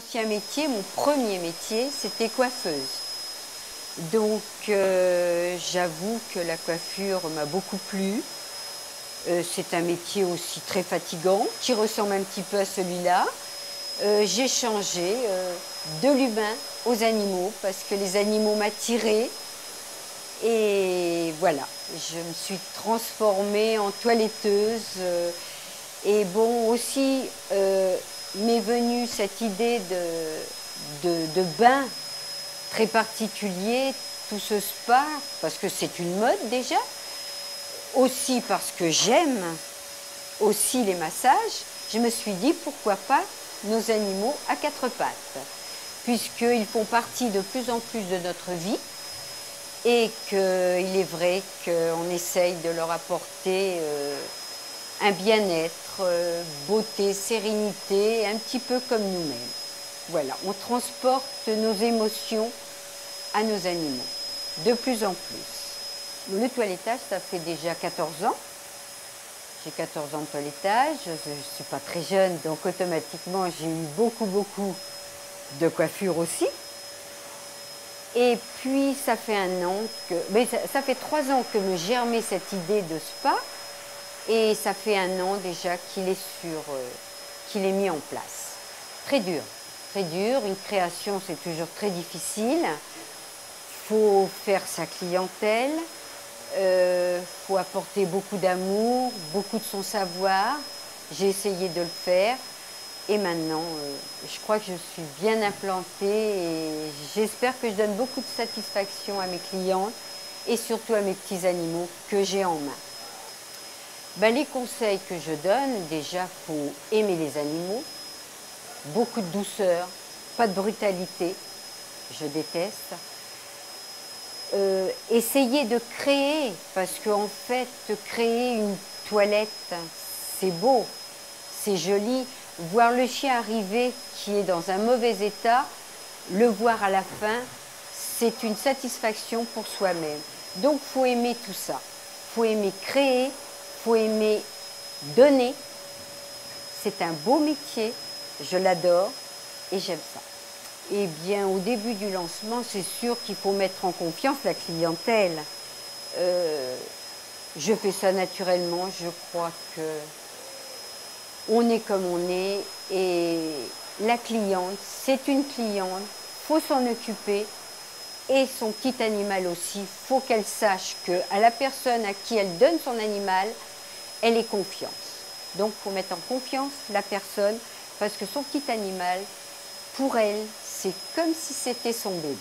ancien métier, mon premier métier, c'était coiffeuse. Donc j'avoue que la coiffure m'a beaucoup plu. C'est un métier aussi très fatigant, qui ressemble un petit peu à celui-là. J'ai changé de l'humain aux animaux parce que les animaux m'attiraient. Et voilà, je me suis transformée en toiletteuse. Et bon, aussi, m'est venue cette idée de bain très particulier, tout ce spa, parce que c'est une mode déjà. Aussi parce que j'aime aussi les massages. Je me suis dit, pourquoi pas nos animaux à quatre pattes, puisqu'ils font partie de plus en plus de notre vie. Et qu'il est vrai qu'on essaye de leur apporter un bien-être, beauté, sérénité, un petit peu comme nous-mêmes. Voilà, on transporte nos émotions à nos animaux, de plus en plus. Le toilettage, ça fait déjà 14 ans. J'ai 14 ans de toilettage, je ne suis pas très jeune, donc automatiquement j'ai eu beaucoup de coiffure aussi. Et puis, ça fait ça fait 3 ans que me germait cette idée de spa. Et ça fait 1 an déjà qu'il est mis en place. Très dur, très dur. Une création, c'est toujours très difficile. Il faut faire sa clientèle. Faut apporter beaucoup d'amour, beaucoup de son savoir. J'ai essayé de le faire. Et maintenant, je crois que je suis bien implantée et j'espère que je donne beaucoup de satisfaction à mes clientes et surtout à mes petits animaux que j'ai en main. Ben, les conseils que je donne, déjà, il faut aimer les animaux, beaucoup de douceur, pas de brutalité, je déteste. Essayer de créer, parce qu'en fait, créer une toilette, c'est beau, c'est joli. Voir le chien arriver qui est dans un mauvais état, le voir à la fin, c'est une satisfaction pour soi-même. Donc, il faut aimer tout ça. Il faut aimer créer, il faut aimer donner. C'est un beau métier, je l'adore et j'aime ça. Eh bien, au début du lancement, c'est sûr qu'il faut mettre en confiance la clientèle. Je fais ça naturellement, je crois que on est comme on est et la cliente, c'est une cliente, il faut s'en occuper et son petit animal aussi, il faut qu'elle sache qu'à la personne à qui elle donne son animal, elle ait confiance. Donc il faut mettre en confiance la personne parce que son petit animal, pour elle, c'est comme si c'était son bébé.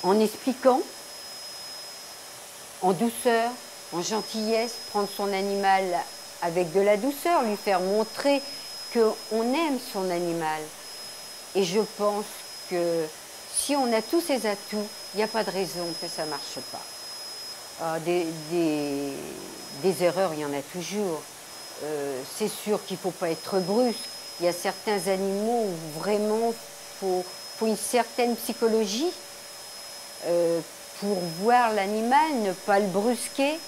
En expliquant, en douceur, en gentillesse, prendre son animal avec de la douceur, lui faire montrer qu'on aime son animal. Et je pense que si on a tous ces atouts, il n'y a pas de raison que ça ne marche pas. Des erreurs, il y en a toujours. C'est sûr qu'il ne faut pas être brusque. Il y a certains animaux où vraiment faut une certaine psychologie pour voir l'animal, ne pas le brusquer,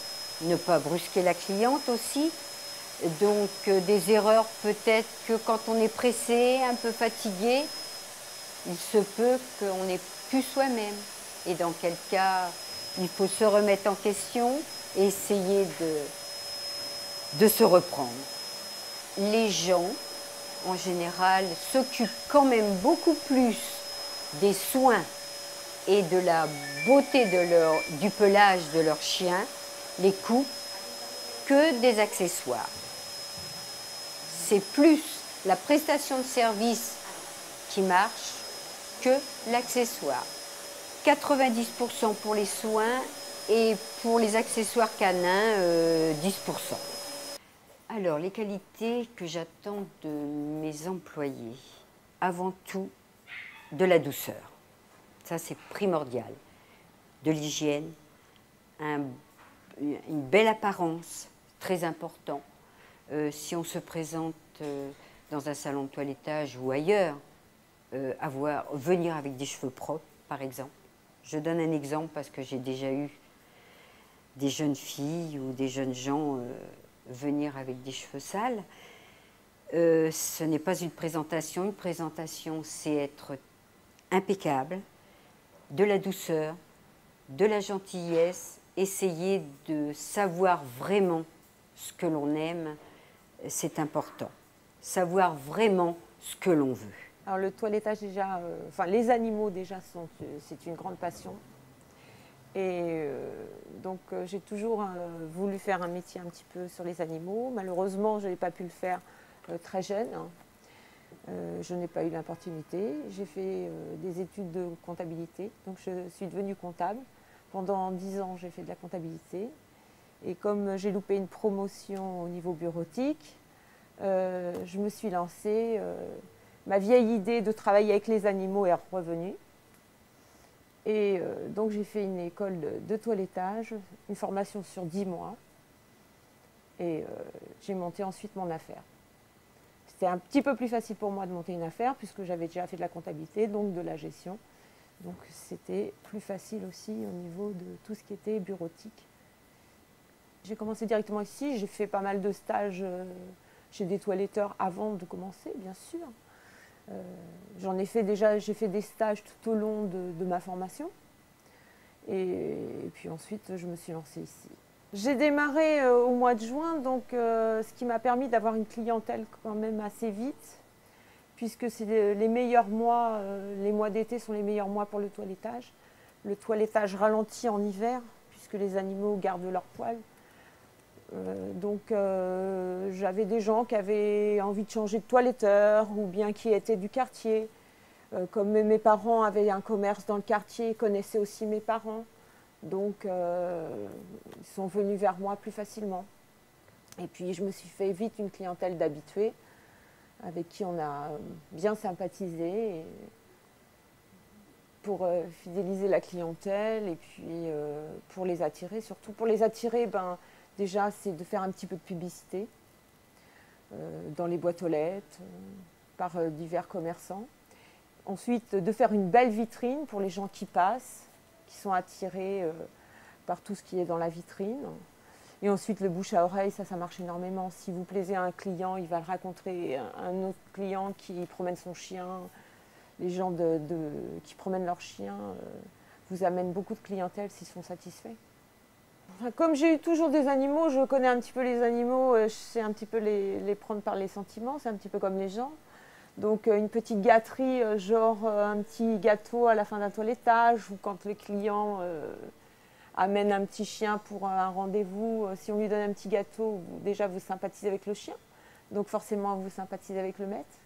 ne pas brusquer la cliente aussi. Donc des erreurs peut-être que quand on est pressé, un peu fatigué, il se peut qu'on n'ait plus soi-même. Et dans quel cas, il faut se remettre en question et essayer de se reprendre. Les gens, en général, s'occupent quand même beaucoup plus des soins et de la beauté du pelage de leur chien, les coupes, que des accessoires. C'est plus la prestation de service qui marche que l'accessoire. 90% pour les soins et pour les accessoires canins, 10%. Alors, les qualités que j'attends de mes employés, avant tout, de la douceur. Ça, c'est primordial. De l'hygiène, une belle apparence, très important. Si on se présente dans un salon de toilettage ou ailleurs, venir avec des cheveux propres, par exemple. Je donne un exemple parce que j'ai déjà eu des jeunes filles ou des jeunes gens venir avec des cheveux sales. Ce n'est pas une présentation. Une présentation, c'est être impeccable, de la douceur, de la gentillesse, essayer de savoir vraiment ce que l'on aime, c'est important. Savoir vraiment ce que l'on veut. Alors le toilettage déjà, enfin les animaux déjà, c'est une grande passion. Et donc j'ai toujours voulu faire un métier un petit peu sur les animaux. Malheureusement, je n'ai pas pu le faire très jeune. Je n'ai pas eu l'opportunité. J'ai fait des études de comptabilité, donc je suis devenue comptable. Pendant 10 ans, j'ai fait de la comptabilité. Et comme j'ai loupé une promotion au niveau bureautique, je me suis lancée. Ma vieille idée de travailler avec les animaux est revenue. Et donc j'ai fait une école de toilettage, une formation sur 10 mois. Et j'ai monté ensuite mon affaire. C'était un petit peu plus facile pour moi de monter une affaire puisque j'avais déjà fait de la comptabilité, donc de la gestion. Donc c'était plus facile aussi au niveau de tout ce qui était bureautique. J'ai commencé directement ici, j'ai fait pas mal de stages chez des toiletteurs avant de commencer, bien sûr. J'en ai fait déjà, j'ai fait des stages tout au long de ma formation. Et puis ensuite, je me suis lancée ici. J'ai démarré au mois de juin, donc ce qui m'a permis d'avoir une clientèle quand même assez vite, puisque c'est les meilleurs mois, les mois d'été sont les meilleurs mois pour le toilettage. Le toilettage ralentit en hiver, puisque les animaux gardent leurs poils. Donc j'avais des gens qui avaient envie de changer de toiletteur ou bien qui étaient du quartier. Comme mes parents avaient un commerce dans le quartier, ils connaissaient aussi mes parents. Donc ils sont venus vers moi plus facilement. Et puis je me suis fait vite une clientèle d'habitués avec qui on a bien sympathisé pour fidéliser la clientèle et puis pour les attirer. Surtout pour les attirer, déjà, c'est de faire un petit peu de publicité dans les boîtes aux lettres, par divers commerçants. Ensuite, de faire une belle vitrine pour les gens qui passent, qui sont attirés par tout ce qui est dans la vitrine. Et ensuite, le bouche à oreille, ça marche énormément. Si vous plaisez à un client, il va le raconter à un autre client qui promène son chien. Les gens qui promènent leur chien vous amènent beaucoup de clientèle s'ils sont satisfaits. Comme j'ai eu toujours des animaux, je connais un petit peu les animaux, je sais un petit peu les prendre par les sentiments, c'est un petit peu comme les gens. Donc une petite gâterie, genre un petit gâteau à la fin d'un toilettage, ou quand le client amène un petit chien pour un rendez-vous, si on lui donne un petit gâteau, déjà vous sympathisez avec le chien, donc forcément vous sympathisez avec le maître.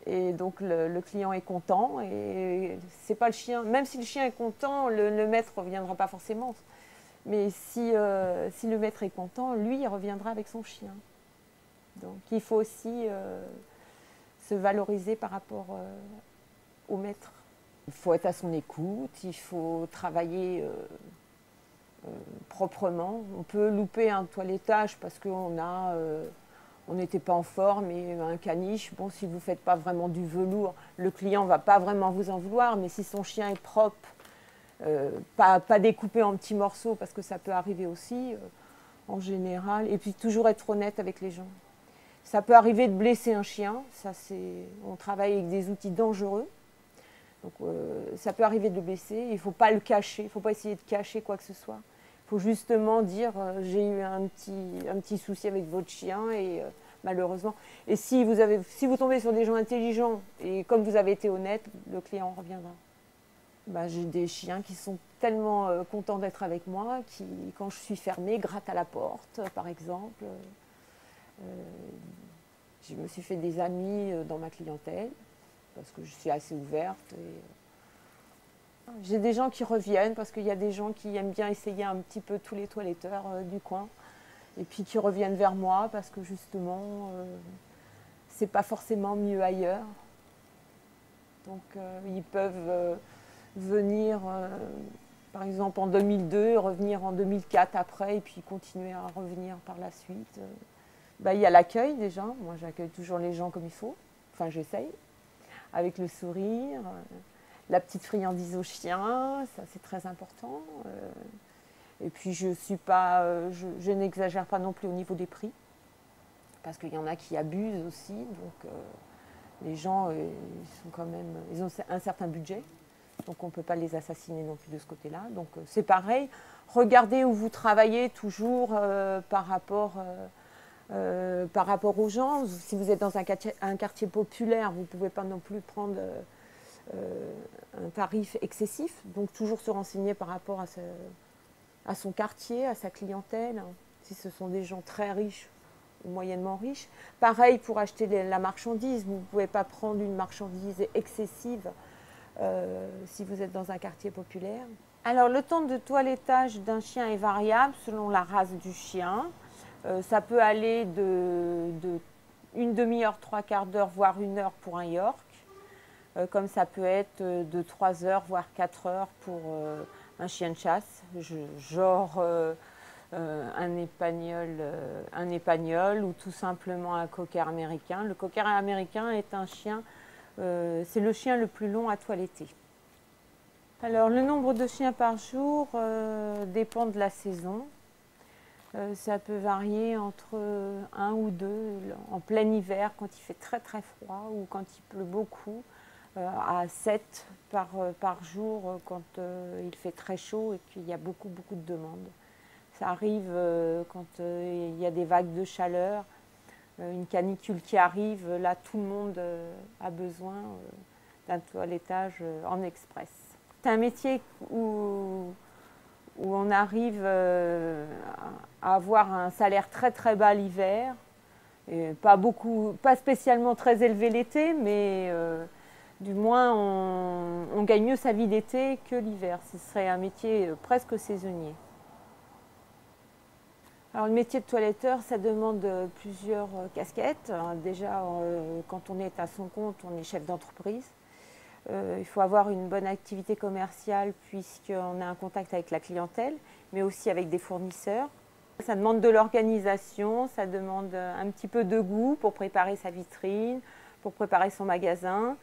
Et donc le client est content, et c'est pas le chien, même si le chien est content, le maître ne reviendra pas forcément. Mais si le maître est content, lui, il reviendra avec son chien. Donc il faut aussi se valoriser par rapport au maître. Il faut être à son écoute, il faut travailler proprement. On peut louper un toilettage parce qu'on n'était pas en forme, et un caniche, bon, si vous ne faites pas vraiment du velours, le client ne va pas vraiment vous en vouloir, mais si son chien est propre, pas découpé en petits morceaux, parce que ça peut arriver aussi, en général. Et puis toujours être honnête avec les gens. Ça peut arriver de blesser un chien, on travaille avec des outils dangereux. Donc ça peut arriver de le blesser, il ne faut pas le cacher, il ne faut pas essayer de cacher quoi que ce soit. Il faut justement dire j'ai eu un petit souci avec votre chien, et malheureusement. Et si vous tombez sur des gens intelligents, et comme vous avez été honnête, le client reviendra. J'ai des chiens qui sont tellement contents d'être avec moi, qui, quand je suis fermée, grattent à la porte, par exemple. Je me suis fait des amis dans ma clientèle, parce que je suis assez ouverte. J'ai des gens qui reviennent, parce qu'il y a des gens qui aiment bien essayer un petit peu tous les toiletteurs du coin, et puis qui reviennent vers moi, parce que justement, c'est pas forcément mieux ailleurs. Donc ils peuvent venir, par exemple en 2002, revenir en 2004 après, et puis continuer à revenir par la suite. Il y a l'accueil déjà, moi j'accueille toujours les gens comme il faut, enfin j'essaye, avec le sourire, la petite friandise au chien, ça c'est très important. Et puis je n'exagère pas non plus au niveau des prix. parce qu'il y en a qui abusent aussi. Donc les gens, ils ont un certain budget. Donc on ne peut pas les assassiner non plus de ce côté-là. Donc c'est pareil. Regardez où vous travaillez toujours par rapport aux gens. Si vous êtes dans un quartier populaire, vous ne pouvez pas non plus prendre un tarif excessif. Donc toujours se renseigner par rapport à son quartier, à sa clientèle. Si ce sont des gens très riches ou moyennement riches. Pareil pour acheter la marchandise. Vous ne pouvez pas prendre une marchandise excessive si vous êtes dans un quartier populaire. Alors le temps de toilettage d'un chien est variable selon la race du chien. Ça peut aller de une demi-heure, 3/4 d'heure, voire 1 heure pour un York. Comme ça peut être de 3 heures, voire 4 heures pour un chien de chasse, genre un épagnol ou tout simplement un cocker américain. Le cocker américain est un chien, c'est le chien le plus long à toiletter. Alors le nombre de chiens par jour dépend de la saison. Ça peut varier entre 1 ou 2 en plein hiver quand il fait très très froid ou quand il pleut beaucoup, à 7 par jour quand il fait très chaud et qu'il y a beaucoup de demandes. Ça arrive quand il y a des vagues de chaleur, une canicule qui arrive, là tout le monde a besoin d'un toilettage en express. C'est un métier où on arrive à avoir un salaire très très bas l'hiver, pas spécialement très élevé l'été, mais du moins on gagne mieux sa vie l'été que l'hiver. Ce serait un métier presque saisonnier. Alors le métier de toiletteur, ça demande plusieurs casquettes. Déjà, quand on est à son compte, on est chef d'entreprise. Il faut avoir une bonne activité commerciale puisqu'on a un contact avec la clientèle, mais aussi avec des fournisseurs. Ça demande de l'organisation, ça demande un petit peu de goût pour préparer sa vitrine, pour préparer son magasin,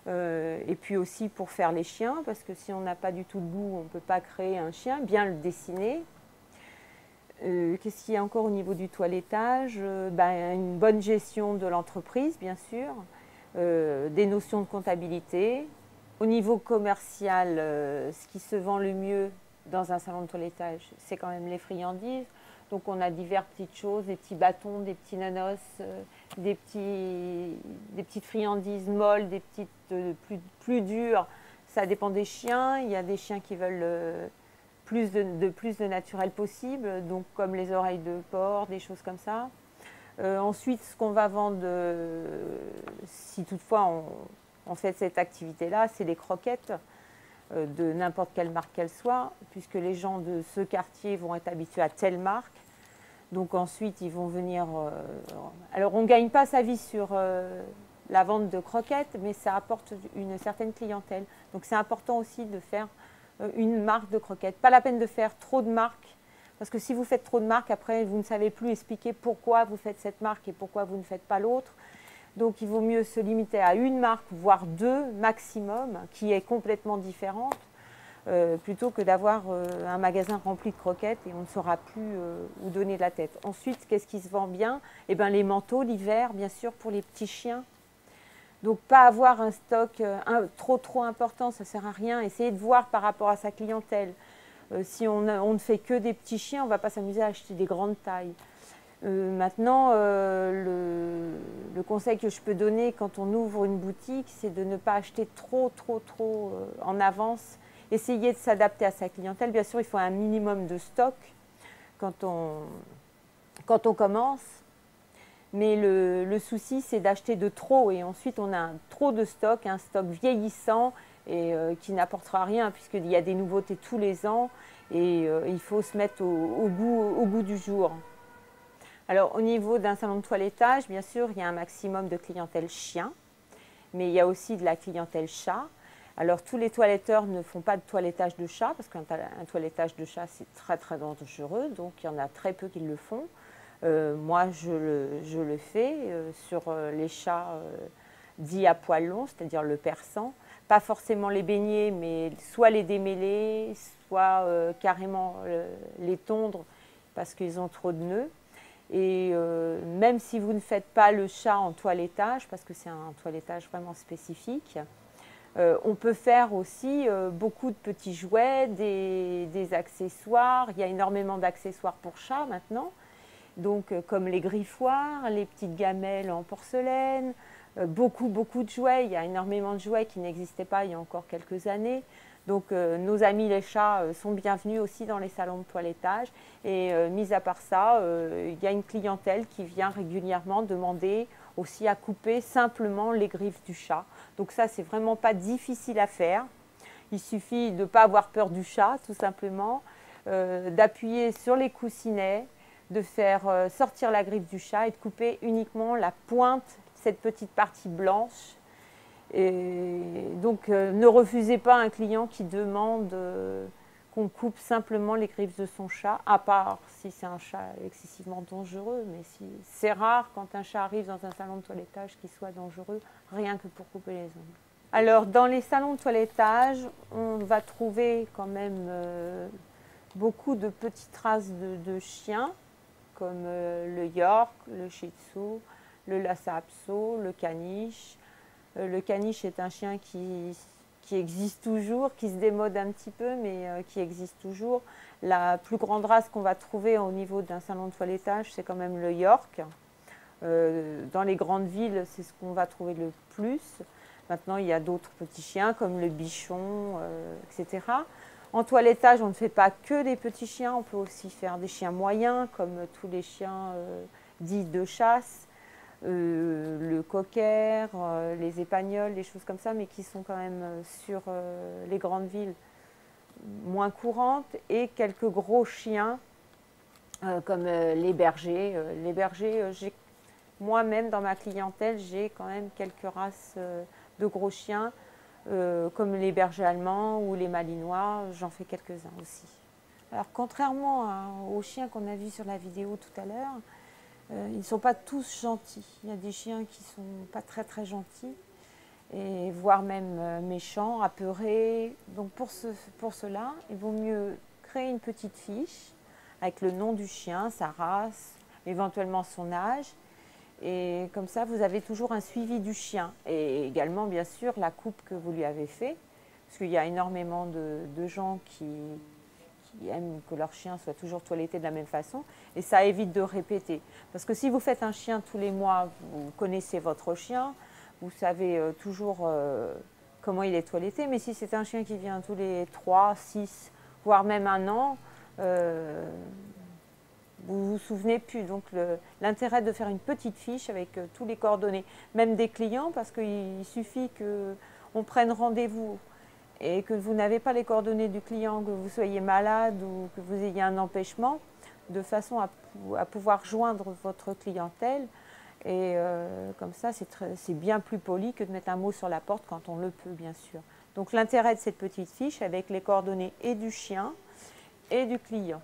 et puis aussi pour faire les chiens, parce que si on n'a pas du tout de goût, on ne peut pas créer un chien, bien le dessiner. Qu'est-ce qu'il y a encore au niveau du toilettage? Une bonne gestion de l'entreprise, bien sûr. Des notions de comptabilité. Au niveau commercial, ce qui se vend le mieux dans un salon de toilettage, c'est quand même les friandises. Donc on a diverses petites choses, des petits bâtons, des petits nanos, des petites friandises molles, des petites plus dures. Ça dépend des chiens. Il y a des chiens qui veulent plus de naturel possible, donc comme les oreilles de porc, des choses comme ça. Ensuite, ce qu'on va vendre, si toutefois on fait cette activité-là, c'est les croquettes de n'importe quelle marque qu'elle soit, puisque les gens de ce quartier vont être habitués à telle marque. Donc ensuite, ils vont venir... alors, on ne gagne pas sa vie sur la vente de croquettes, mais ça apporte une certaine clientèle. Donc c'est important aussi de faire une marque de croquettes. Pas la peine de faire trop de marques, parce que si vous faites trop de marques, après, vous ne savez plus expliquer pourquoi vous faites cette marque et pourquoi vous ne faites pas l'autre. Donc, il vaut mieux se limiter à une marque, voire 2 maximum, qui est complètement différente, plutôt que d'avoir un magasin rempli de croquettes et on ne saura plus où donner la tête. Ensuite, qu'est-ce qui se vend bien? Eh bien, les manteaux l'hiver, bien sûr, pour les petits chiens. Donc, pas avoir un stock trop important, ça ne sert à rien. Essayez de voir par rapport à sa clientèle. Si on ne fait que des petits chiens, on ne va pas s'amuser à acheter des grandes tailles. Maintenant, le conseil que je peux donner quand on ouvre une boutique, c'est de ne pas acheter trop en avance. Essayer de s'adapter à sa clientèle. Bien sûr, il faut un minimum de stock quand on commence. Mais le souci, c'est d'acheter de trop et ensuite on a trop de stock, un stock vieillissant et qui n'apportera rien puisqu'il y a des nouveautés tous les ans et il faut se mettre au goût du jour. Alors au niveau d'un salon de toilettage, bien sûr, il y a un maximum de clientèle chien, mais il y a aussi de la clientèle chat. Alors tous les toiletteurs ne font pas de toilettage de chat parce qu'un toilettage de chat c'est très dangereux, donc il y en a très peu qui le font. Moi, je le fais sur les chats dits à poil long, c'est-à-dire le persan. Pas forcément les baigner, mais soit les démêler, soit carrément les tondre parce qu'ils ont trop de nœuds. Et même si vous ne faites pas le chat en toilettage, parce que c'est un toilettage vraiment spécifique, on peut faire aussi beaucoup de petits jouets, des accessoires. Il y a énormément d'accessoires pour chat maintenant, donc comme les griffoirs, les petites gamelles en porcelaine, beaucoup de jouets. Il y a énormément de jouets qui n'existaient pas il y a encore quelques années. Donc nos amis les chats sont bienvenus aussi dans les salons de toilettage. Et mis à part ça, il y a une clientèle qui vient régulièrement demander aussi à couper simplement les griffes du chat. Donc ça, c'est vraiment pas difficile à faire. Il suffit de ne pas avoir peur du chat, tout simplement, d'appuyer sur les coussinets, de faire sortir la griffe du chat et de couper uniquement la pointe, cette petite partie blanche. Et donc, ne refusez pas un client qui demande qu'on coupe simplement les griffes de son chat, à part si c'est un chat excessivement dangereux. Mais c'est rare quand un chat arrive dans un salon de toilettage qu'il soit dangereux, rien que pour couper les ongles. Alors, dans les salons de toilettage, on va trouver quand même beaucoup de petites races de chiens, comme le York, le Shih Tzu, le Lhasa Apso, le caniche. Le caniche est un chien qui existe toujours, qui se démode un petit peu, mais qui existe toujours. La plus grande race qu'on va trouver au niveau d'un salon de toilettage, c'est quand même le York. Dans les grandes villes, c'est ce qu'on va trouver le plus. Maintenant, il y a d'autres petits chiens comme le bichon, etc. En toilettage, on ne fait pas que des petits chiens, on peut aussi faire des chiens moyens, comme tous les chiens dits de chasse. Le cocker, les épagnols, des choses comme ça, mais qui sont quand même sur les grandes villes moins courantes, et quelques gros chiens comme les bergers. Les bergers, moi-même dans ma clientèle, j'ai quand même quelques races de gros chiens, comme les bergers allemands ou les malinois, j'en fais quelques-uns aussi. Alors contrairement aux chiens qu'on a vus sur la vidéo tout à l'heure, ils ne sont pas tous gentils. Il y a des chiens qui ne sont pas très gentils, et voire même méchants, apeurés. Donc pour cela, il vaut mieux créer une petite fiche avec le nom du chien, sa race, éventuellement son âge. Et comme ça, vous avez toujours un suivi du chien. Et également, bien sûr, la coupe que vous lui avez fait. Parce qu'il y a énormément de gens qui aiment que leur chien soit toujours toiletté de la même façon, et ça évite de répéter. Parce que si vous faites un chien tous les mois, vous connaissez votre chien, vous savez toujours comment il est toiletté, mais si c'est un chien qui vient tous les 3, 6, voire même un an, vous ne vous souvenez plus. Donc l'intérêt de faire une petite fiche avec tous les coordonnées, même des clients, parce qu'il suffit qu'on prenne rendez-vous et que vous n'avez pas les coordonnées du client, que vous soyez malade ou que vous ayez un empêchement, de façon à pouvoir joindre votre clientèle. Et comme ça, c'est bien plus poli que de mettre un mot sur la porte quand on le peut, bien sûr. Donc l'intérêt de cette petite fiche avec les coordonnées et du chien et du client.